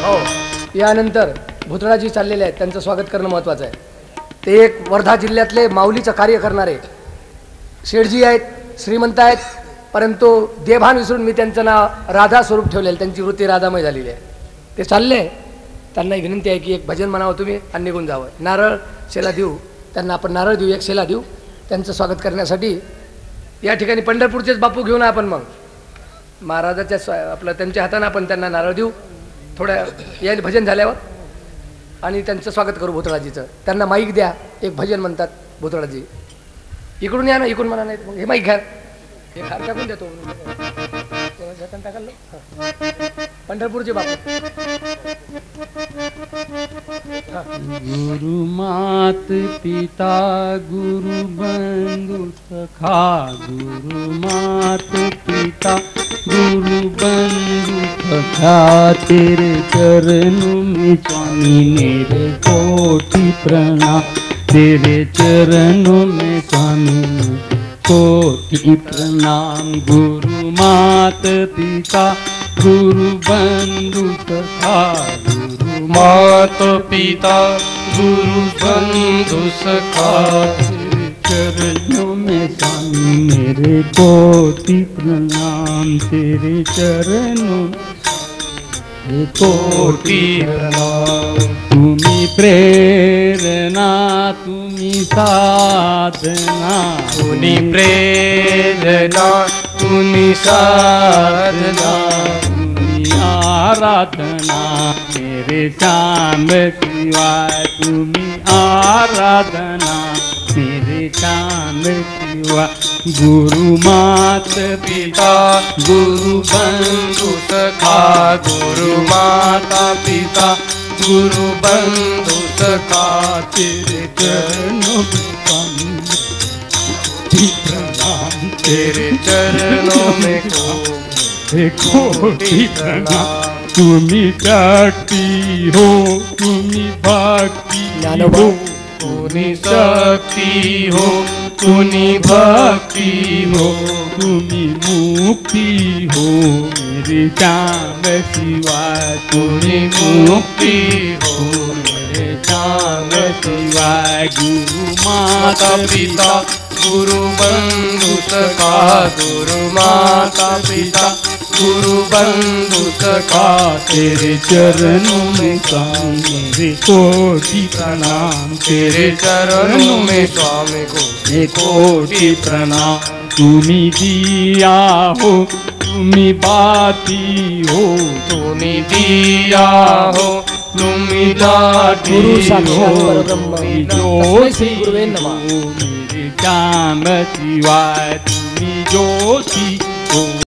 हो, यानंतर भुतळाजी चाललेले आहेत, त्यांचं स्वागत करणं महत्त्वाचं आहे. ते एक वर्धा जिल्ह्यातले माऊलीचं कार्य करणारे शेठजी आहेत, श्रीमंत आहेत, परंतु देभान विसरून मी त्यांचं नाव राधा स्वरूप ठेवलेलं, त्यांची वृत्ती राधामय झालेली आहे. ते चालले, त्यांना विनंती आहे की एक भजन म्हणावं तुम्ही आणि निघून जावं. नारळ शेला देऊ, त्यांना आपण नारळ देऊ, एक शेला देऊ त्यांचं स्वागत करण्यासाठी. या ठिकाणी पंढरपूरचेच बापू घेऊन आपण मग महाराजाच्या आपलं त्यांच्या हाताने आपण त्यांना नारळ देऊ थोड्या या भजन झाल्यावर आणि त्यांचं स्वागत करू भुतळाजीचं. त्यांना माईक द्या, एक भजन म्हणतात भुतळाजी. इकडून या ना, इकडून म्हणा, नाही मग हे माईक घ्या, हे खार टाकून देतो पंढरपूरचे बापू. गुरु मात पिता गुरु बंधु सखा, गुरु मात पिता गुरु बंधु सखा, तेरे चरणों में स्वामी मेरे कोटि प्रणाम, तेरे चरणों में स्वामी कोटि प्रणाम. गुरु मात पिता गुरु बंधु सखा, गुरु मात पिता गुरु बंधु सखा, तेरे चरणों में स्वामी मेरे कोटि प्रणाम, तेरे चरणों में कोटि प्रणाम. तुम्ही प्रेरणा तुम्ही साधना, तुनी प्रेरणा तुनी साधना, तुम्ही आराधना मेरे श्याम शिवाय, तुम्ही आराधना मेरे श्याम शिवाय. गुरु मात पिता गुरु बंधु सखा, गुरु माता पिता गुरु बंधु सखा, तेरे चरणों में प्रणाम, तेरे चरणों में कोटि प्रणाम. तुम्ही शक्ती हो, तुम्ही भक्ती हो, तुनी शक्ति हो, तुनी भक्ति हो, तुम्ही मुक्ती हो मेरे श्याम शिवाय, तुनी मुक्ति हो मेरे श्याम शिवाय. गुरु माता पिता गुरु बंधु सखा, गुरु माता पिता गुरु बंधु सखा, तेरे चरणों में स्वामी मेरे कोटि प्रणाम, तेरे चरणों में स्वामी को कोटि प्रणाम. तुम्ही दिया हो, तुम्ही बाती हो, तुनी दिया हो, तुमी दाटी गुरु साक्षात हो, परब्रह्म तुमी तस्मै श्री गुरुवे नमः. मेरे श्याम शिवाय, तुम्ही ज्योति हो.